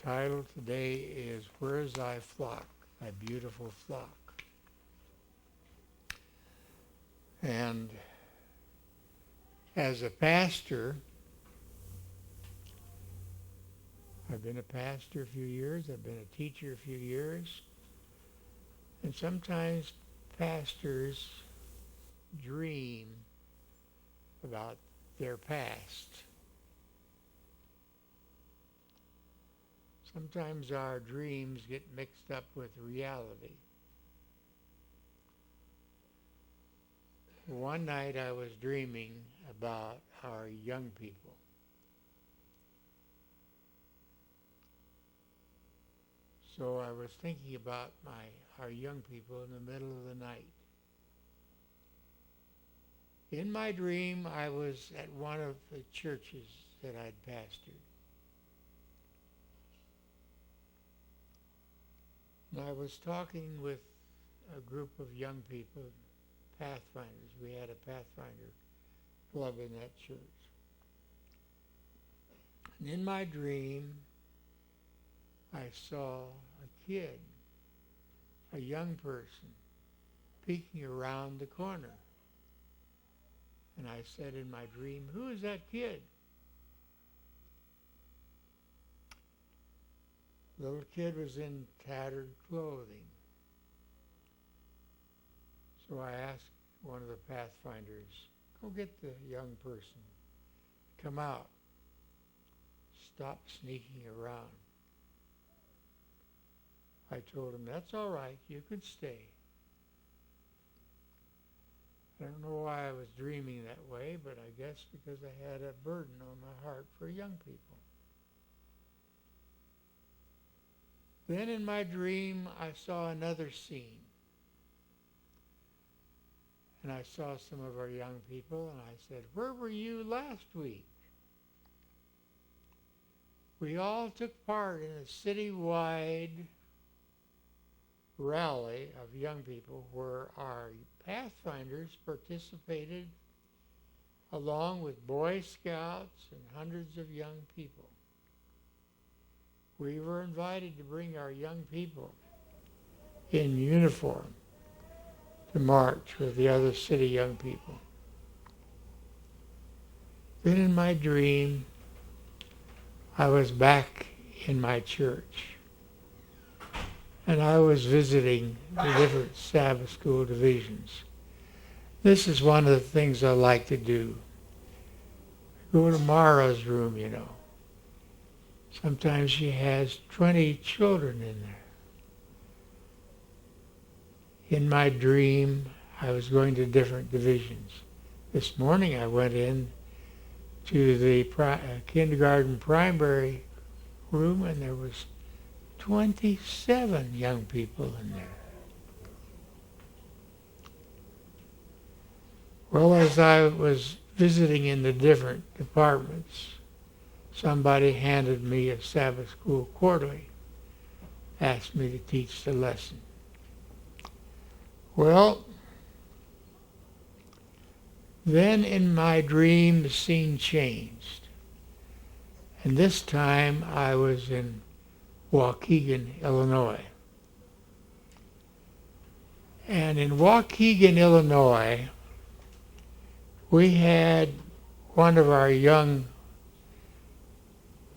title today is Where's Thy Flock, Thy Beautiful Flock? And as a pastor, I've been a pastor a few years, I've been a teacher a few years, and sometimes pastors dream about their past. Sometimes our dreams get mixed up with reality. One night I was dreaming about our young people. So I was thinking about our young people in the middle of the night. In my dream, I was at one of the churches that I'd pastored. And I was talking with a group of young people, Pathfinders. We had a Pathfinder club in that church. And in my dream, I saw a kid, a young person, peeking around the corner. And I said in my dream, "Who is that kid?" The little kid was in tattered clothing. So I asked one of the Pathfinders, "Go get the young person. Come out. Stop sneaking around." I told him, "That's all right. You can stay." I don't know why I was dreaming that way, but I guess because I had a burden on my heart for young people. Then in my dream, I saw another scene. And I saw some of our young people, and I said, "Where were you last week?" We all took part in a citywide rally of young people where our Pathfinders participated along with Boy Scouts and hundreds of young people. We were invited to bring our young people in uniform to march with the other city young people. Then in my dream, I was back in my church. And I was visiting the different Sabbath school divisions. This is one of the things I like to do. Go to Mara's room, you know. Sometimes she has 20 children in there. In my dream, I was going to different divisions. This morning I went in to the kindergarten primary room, and there was 27 young people in there. Well, as I was visiting in the different departments, somebody handed me a Sabbath school quarterly, asked me to teach the lesson. Well, then in my dream, the scene changed. And this time I was in Waukegan, Illinois. And in Waukegan, Illinois, we had one of our young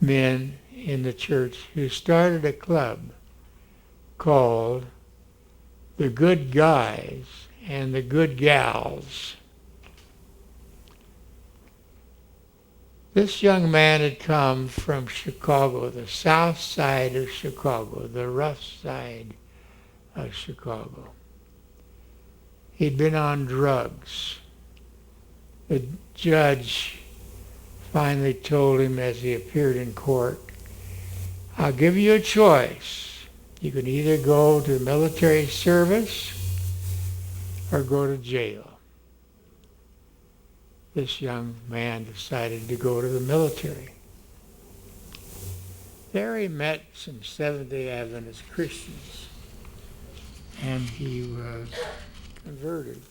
men in the church who started a club called the Good Guys and the Good Gals. This young man had come from Chicago, the south side of Chicago, the rough side of Chicago. He'd been on drugs. The judge finally told him as he appeared in court, "I'll give you a choice. You can either go to military service or go to jail." This young man decided to go to the military. There he met some Seventh-day Adventist Christians, and he was converted.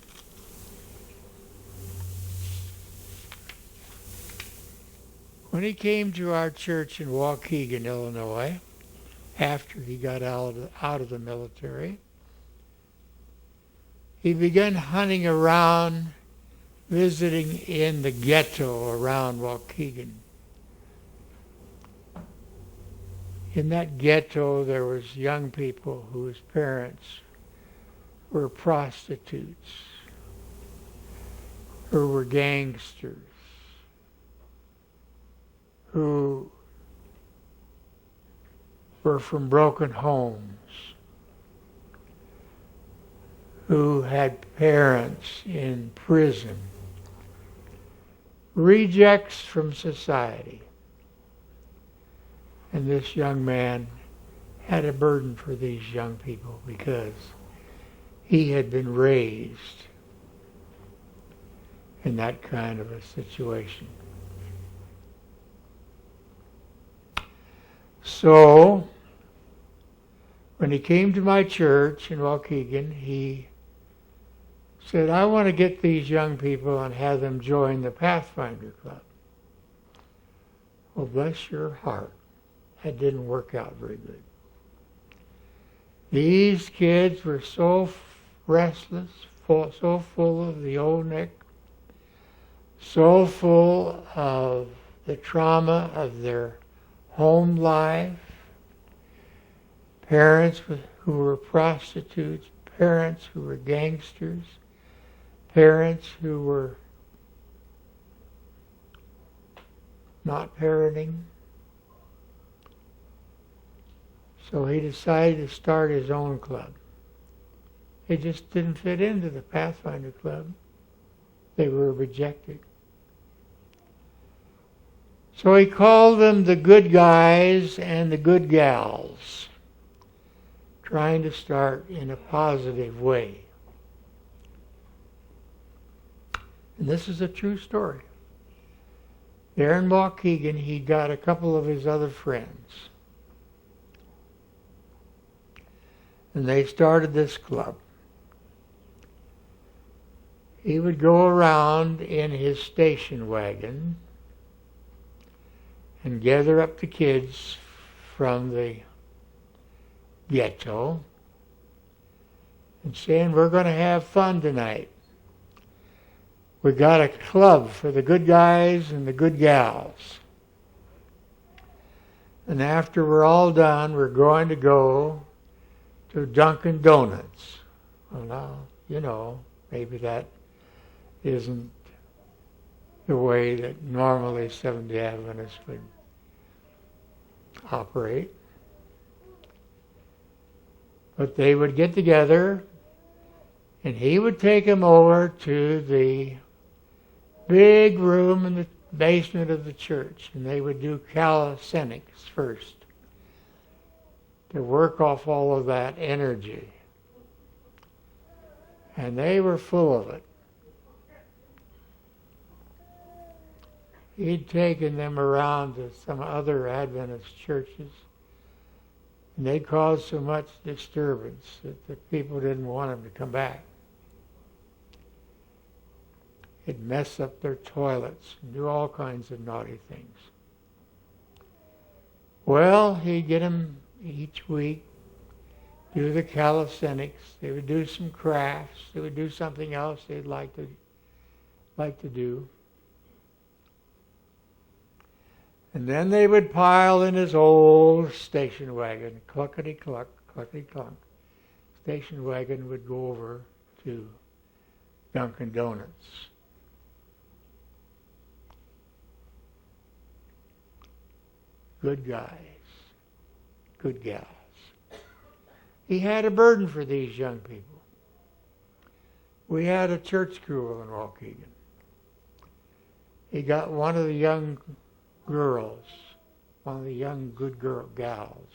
When he came to our church in Waukegan, Illinois, after he got out of the military. He began hunting around, visiting in the ghetto around Waukegan. In that ghetto, there was young people whose parents were prostitutes, who were gangsters, who were from broken homes, who had parents in prison, rejects from society. And this young man had a burden for these young people because he had been raised in that kind of a situation. So, when he came to my church in Waukegan, he said, I want to get these young people and have them join the Pathfinder Club. Well, bless your heart. That didn't work out very good. These kids were so restless, so full of the old Nick, so full of the trauma of their home life, parents who were prostitutes, parents who were gangsters, parents who were not parenting. So he decided to start his own club. It just didn't fit into the Pathfinder Club. They were rejected. So he called them the good guys and the good gals, trying to start in a positive way. And this is a true story. There in Waukegan, he got a couple of his other friends. And they started this club. He would go around in his station wagon and gather up the kids from the ghetto and saying, we're going to have fun tonight. We got a club for the good guys and the good gals. And after we're all done, we're going to go to Dunkin' Donuts. Well, now, you know, maybe that isn't the way that normally Seventh-day Adventists would operate. But they would get together, and he would take them over to the big room in the basement of the church, and they would do calisthenics first to work off all of that energy. And they were full of it. He'd taken them around to some other Adventist churches, and they caused so much disturbance that the people didn't want him to come back. He'd mess up their toilets and do all kinds of naughty things. Well, he'd get them each week, do the calisthenics. They would do some crafts. They would do something else they'd like to do. And then they would pile in his old station wagon, cluckety-cluck, cluckety-cluck. Station wagon would go over to Dunkin' Donuts. Good guys, good gals. He had a burden for these young people. We had a church school in Waukegan. He got one of the young girls, one of the young good gals,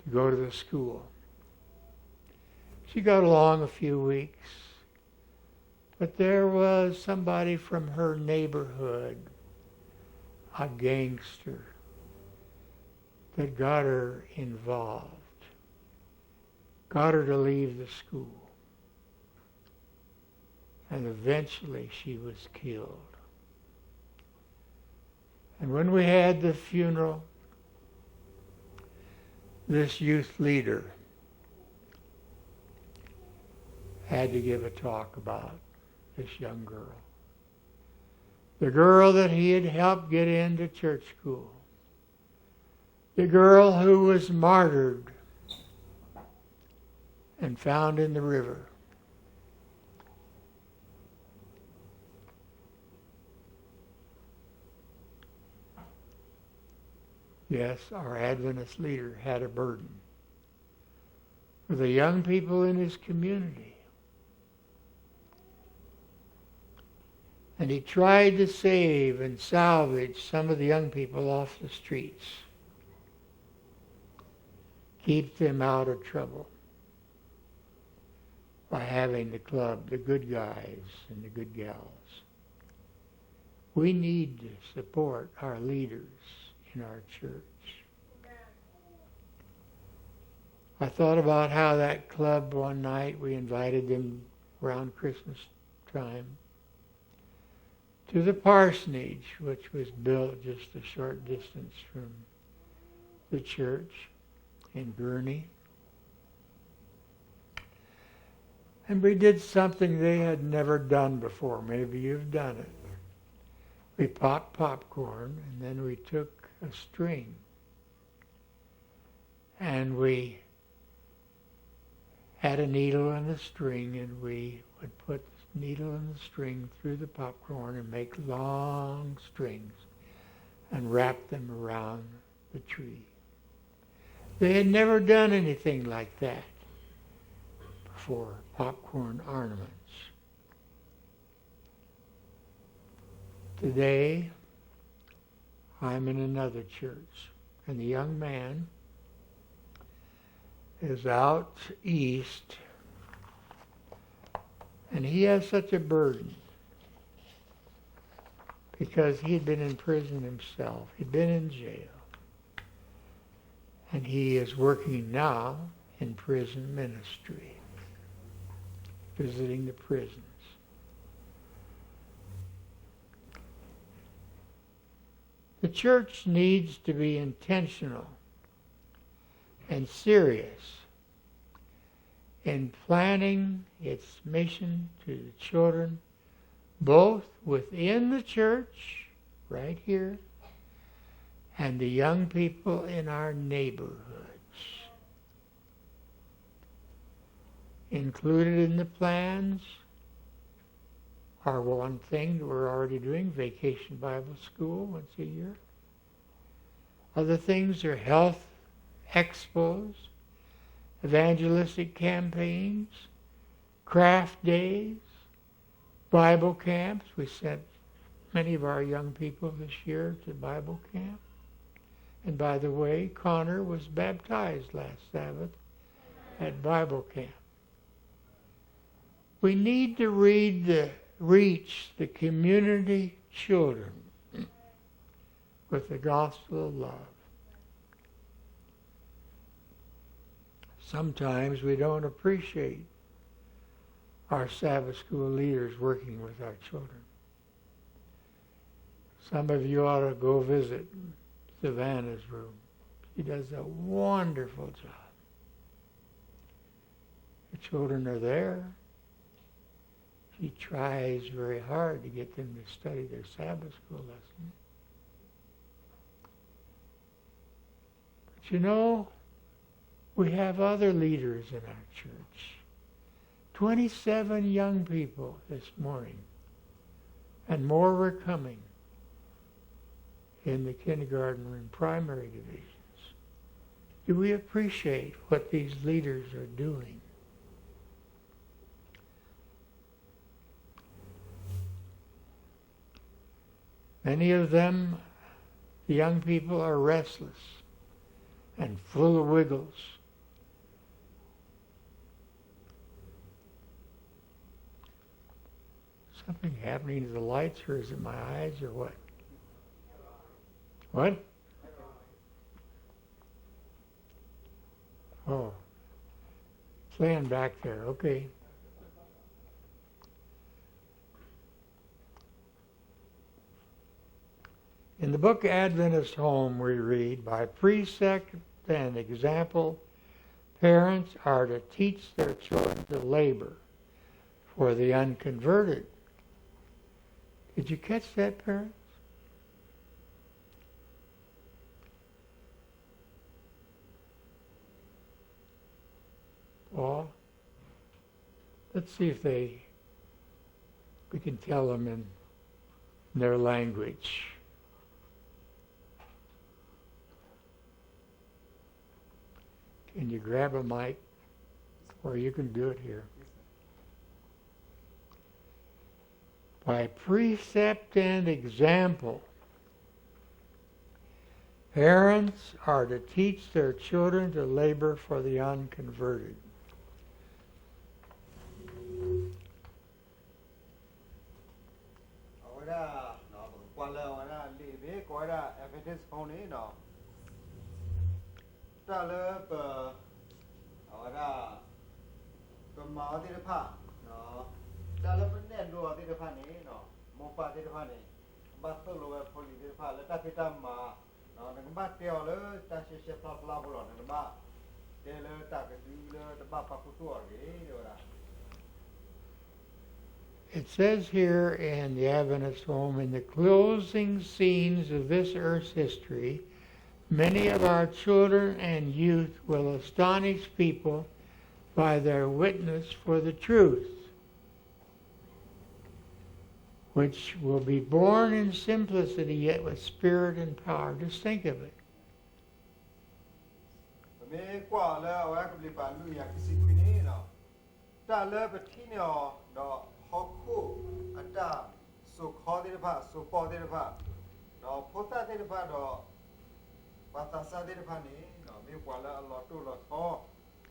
to go to the school. She got along a few weeks, but there was somebody from her neighborhood, a gangster, that got her involved, got her to leave the school. And eventually she was killed. And when we had the funeral, this youth leader had to give a talk about this young girl. The girl that he had helped get into church school. The girl who was martyred and found in the river. Yes, our Adventist leader had a burden for the young people in his community. And he tried to save and salvage some of the young people off the streets. Keep them out of trouble by having the club, the good guys and the good gals. We need to support our leaders in our church. I thought about how that club one night, we invited them around Christmas time to the parsonage, which was built just a short distance from the church in Gurney. And we did something they had never done before. Maybe you've done it. We popped popcorn, and then we took a string, and we had a needle and a string, and we would put the needle and the string through the popcorn and make long strings and wrap them around the tree. They had never done anything like that before, popcorn ornaments. Today, I'm in another church, and the young man is out east, and he has such a burden because he had been in prison himself. He'd been in jail. And he is working now in prison ministry, visiting the prisons. The church needs to be intentional and serious in planning its mission to the children, both within the church, right here, and the young people in our neighborhoods. Included in the plans are one thing that we're already doing, Vacation Bible School once a year. Other things are health expos, evangelistic campaigns, craft days, Bible camps. We sent many of our young people this year to Bible camp. And by the way, Connor was baptized last Sabbath at Bible camp. We need to reach the community children with the gospel of love. Sometimes we don't appreciate our Sabbath school leaders working with our children. Some of you ought to go visit Savannah's room. She does a wonderful job. The children are there. She tries very hard to get them to study their Sabbath school lesson. But you know, we have other leaders in our church. 27 young people this morning, and more were coming in the kindergarten and primary divisions. Do we appreciate what these leaders are doing? Many of them, the young people, are restless and full of wiggles. Something happening to the lights, or is it my eyes, or what? What? Oh, playing back there, okay. In the book Adventist Home, we read, by precept and example, parents are to teach their children to labor for the unconverted. Did you catch that, parents? Well, let's see if we can tell them in their language. Can you grab a mic? Or you can do it here. By precept and example, parents are to teach their children to labor for the unconverted. Adventist phone no. Ta awara ma de pha no. Ta net lo de pha ni no. Mo pa de pha ni. Ba to lo pholi de pha la ta kita ma no nang ba teo le ta she pla bo lo nang ba. Te le ta ke du le ta ba pa ku to ri ora. It says here in the Adventist home, in the closing scenes of this earth's history, many of our children and youth will astonish people by their witness for the truth, which will be born in simplicity yet with spirit and power. Just think of it. Hoku ata so khode pha so po de pha no phota de pha do batasa de pha ni no me kwa la lo tu lo tho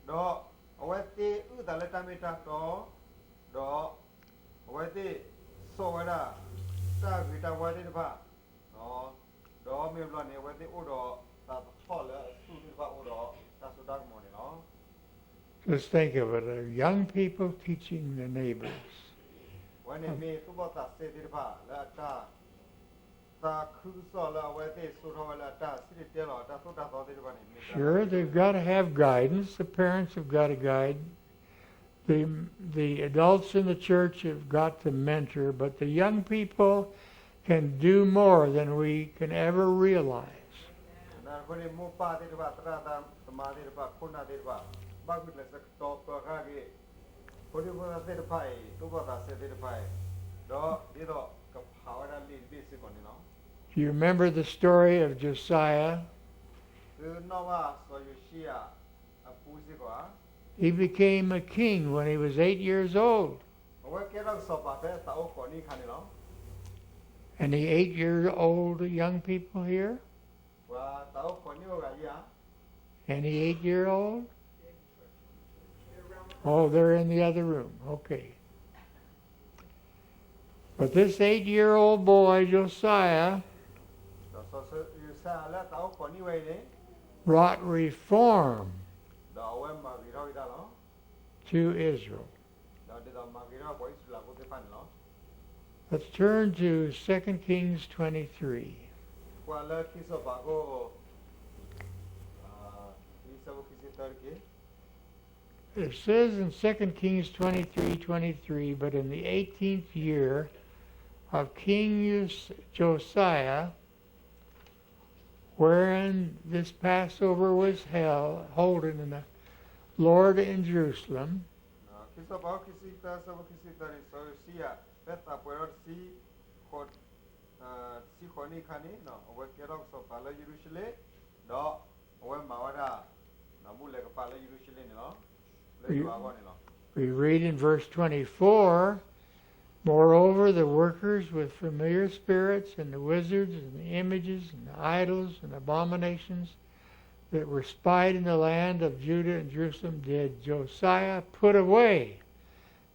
do awete u da la ta me ta do awete so wa da ta vi ta wa de pha no do me lo ne awete u do ta tho la su de pha u do ta so da mo ni no. Just think of it, young people teaching the neighbors. When it may to what I said, la ta kusola, where they so la ta, city tell ta so that all the money. Sure, they've got to have guidance. The parents have got to guide. The adults in the church have got to mentor, but the young people can do more than we can ever realize. Do you remember the story of Josiah? He became a king when he was 8 years old. Any 8-year-old young people here? Any 8-year-old? Oh, they're in the other room. Okay. But this 8-year-old boy, Josiah, brought reform to Israel. Let's turn to 2 Kings 23. It says in 2 Kings 23:23, but in the 18th year of King Josiah, wherein this Passover was holden in the Lord in Jerusalem, we read in verse 24, moreover, the workers with familiar spirits and the wizards and the images and the idols and abominations that were spied in the land of Judah and Jerusalem did Josiah put away,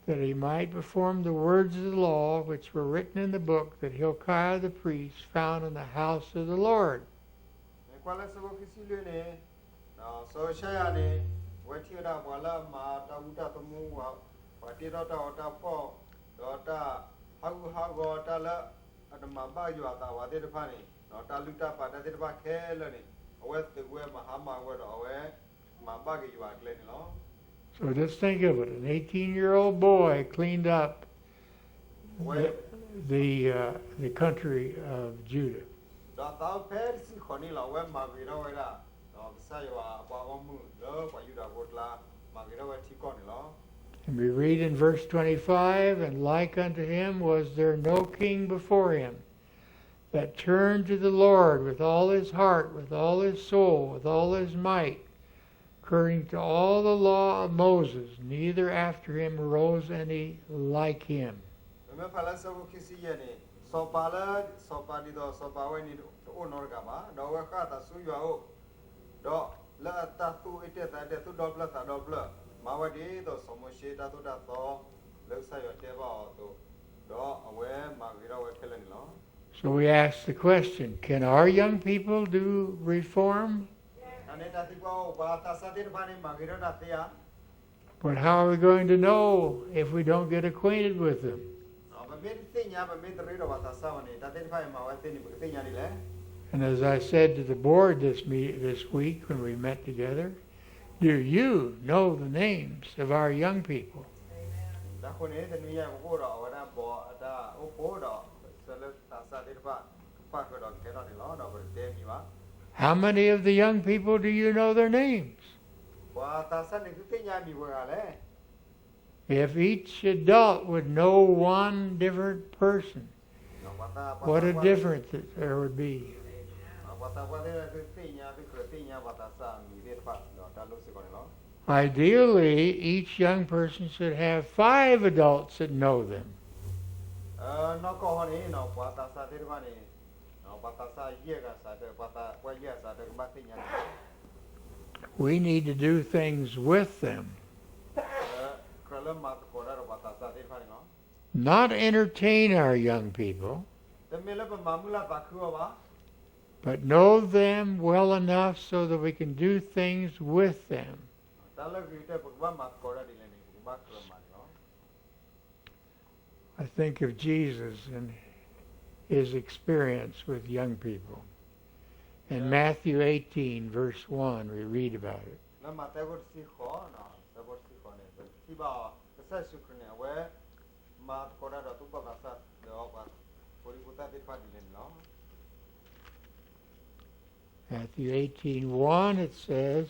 that he might perform the words of the law which were written in the book that Hilkiah the priest found in the house of the Lord. Awe the we mahama we awe mabagi you are clean long. So just think of it, an 18-year-old boy cleaned up We the country of Judah. da tao phe si khoni la we magiro we da. Da sa yo ba omu lo ba you da botla magiro we ti kon lo. And we read in verse 25, and like unto him was there no king before him, that turned to the Lord with all his heart, with all his soul, with all his might, according to all the law of Moses, neither after him arose any like him. Me phala sa bu kisi ye ni. So pala so pa di do so pa we ni o nor ga ba. Do we ka ta su yo o. Do la ta tu ite ta de tu dobla ta dobla. Ma we di do so mo she ta tu da to. Le sa yo te ba to. Do awe ma gi ro we khelen lo. So we ask the question, can our young people do reform? But how are we going to know if we don't get acquainted with them? And as I said to the board this week when we met together, do you know the names of our young people? How many of the young people do you know their names? If each adult would know one different person, what a difference there would be. Ideally, each young person should have 5 adults that know them. We need to do things with them. Not entertain our young people, but know them well enough so that we can do things with them. I think of Jesus and his experience with young people. In Matthew 18, verse 1, we read about it. Matthew 18:1, it says,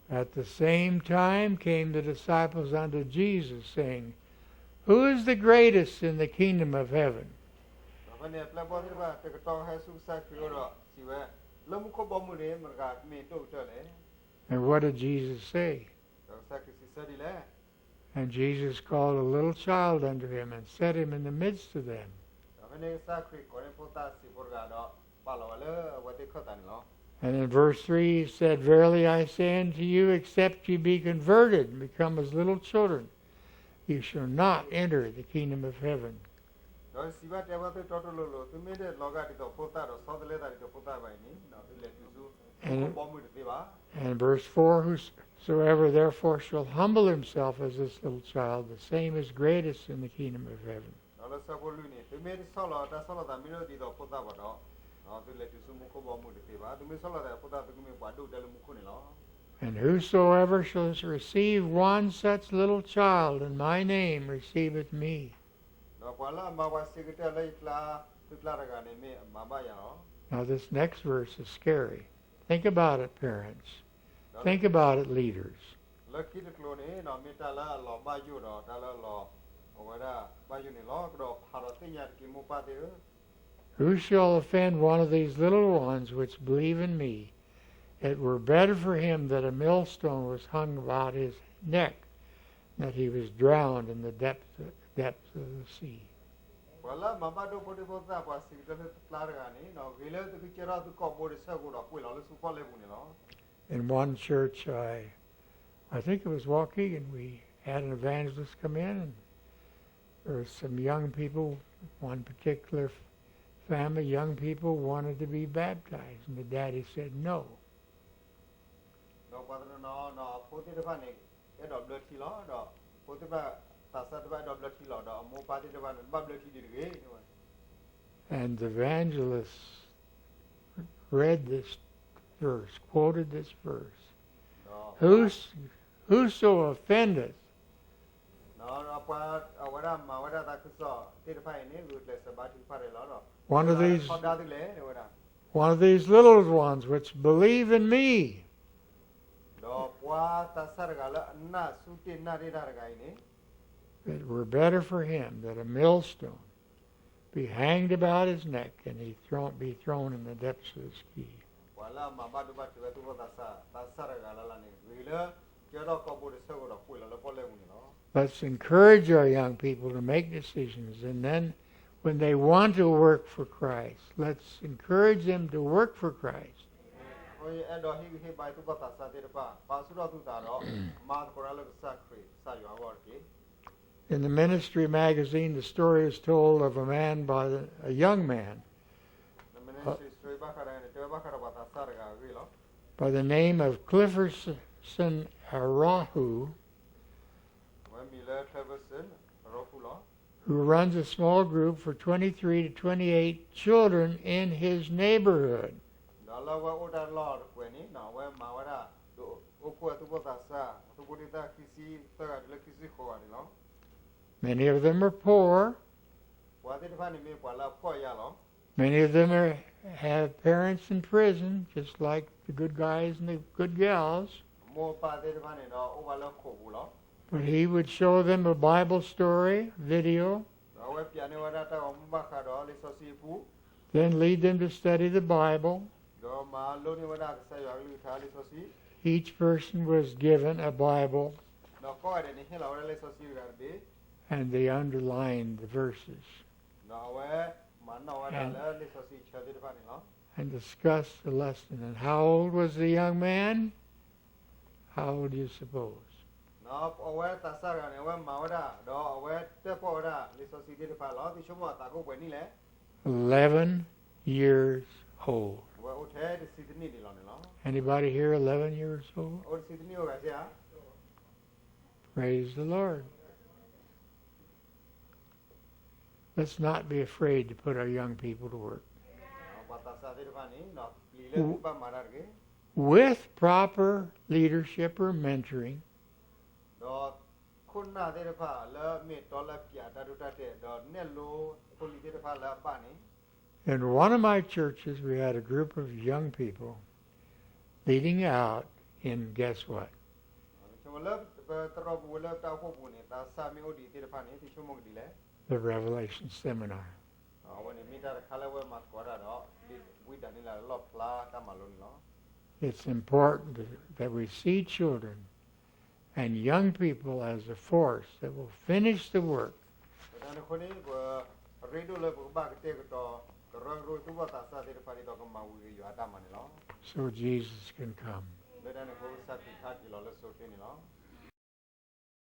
at the same time came the disciples unto Jesus, saying, who is the greatest in the kingdom of heaven? And what did Jesus say? And Jesus called a little child unto him and set him in the midst of them. And in verse 3 he said, verily I say unto you, except ye be converted and become as little children, you shall not enter the kingdom of heaven. And verse 4, whosoever therefore shall humble himself as this little child, the same is greatest in the kingdom of heaven. And whosoever shall receive one such little child in my name receiveth me. Now this next verse is scary. Think about it, parents. Think about it, leaders. Who shall offend one of these little ones which believe in me? It were better for him that a millstone was hung about his neck, that he was drowned in the depths of the sea. In one church, I think it was Waukegan, we had an evangelist come in, and there were some young people, one particular family, young people wanted to be baptized, and the daddy said no. And the evangelist read this verse, quoted this verse. Whoso offendeth one of these little ones which believe in me, it were better for him that a millstone be hanged about his neck and he be thrown in the depths of the sea. Let's encourage our young people to make decisions, and then when they want to work for Christ, let's encourage them to work for Christ. In the ministry magazine, the story is told of a young man by the name of Clifferson Arahu, who runs a small group for 23 to 28 children in his neighborhood. Many of them are poor. Many of them have parents in prison, just like the good guys and the good gals. But he would show them a Bible story, video, then lead them to study the Bible. Each person was given a Bible, and they underlined the verses and discussed the lesson. And how old was the young man? How old do you suppose? 11 years old. Anybody here 11 years old? Praise the Lord. Let's not be afraid to put our young people to work. With proper leadership or mentoring, in one of my churches we had a group of young people leading out in, guess what? The Revelation Seminar. It's important that we see children and young people as a force that will finish the work. So Jesus can come.